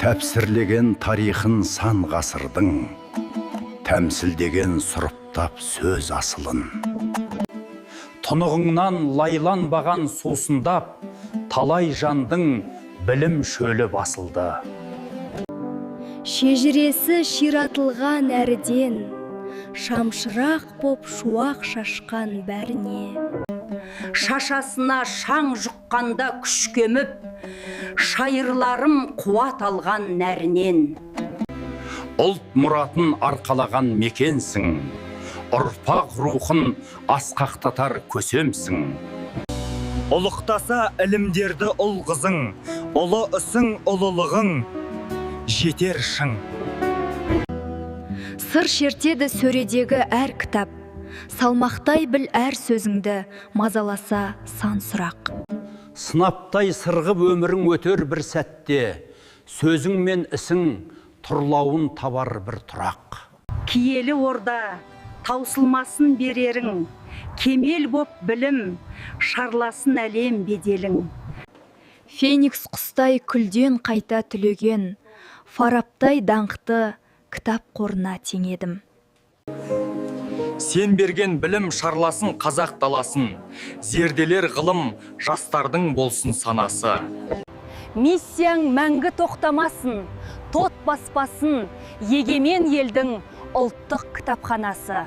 Тәпсірлеген тарихын сан ғасырдың, тәмсілдеген сұрыптап сөз асылын. Тұнығыңнан лайланбаған сусындап, талай жандың білім шөлі басылды. Шежіресі ширатылған әріден, шамшырақ боп шуақ шашқан бәріне. Шашасына шаң жұққанда күш көміп, шайырларым қуат алған нәрінен. Ұлт мұратын арқалаған мекенсің, ұрпақ рухын асқақтатар көсемсің. Ұлықтаса ілімдерді ұл қызың, ұлы ісің ұлылығың, жетер шың. Сыр шертеді сөредегі әр кітап, салмақтай біл әр сөзіңді, мазаласа сан сұрақ. Сынаптай сырғып өмірің өтер бір сәтте, сөзің мен ісің тұрлауын табар бір тұрақ. Киелі орда, таусылмасын берерің, кемел боп білім, шарласын әлем беделің. Феникс құстай күлден қайта түлеген, фараптай даңқты кітап қорына теңедім. Сен берген білім шарласын қазақ даласын, зерделер ғылым жастардың болсын санасы. Миссияң мәңгі тоқтамасын, тот баспасын, егемен елдің ұлттық кітапханасы.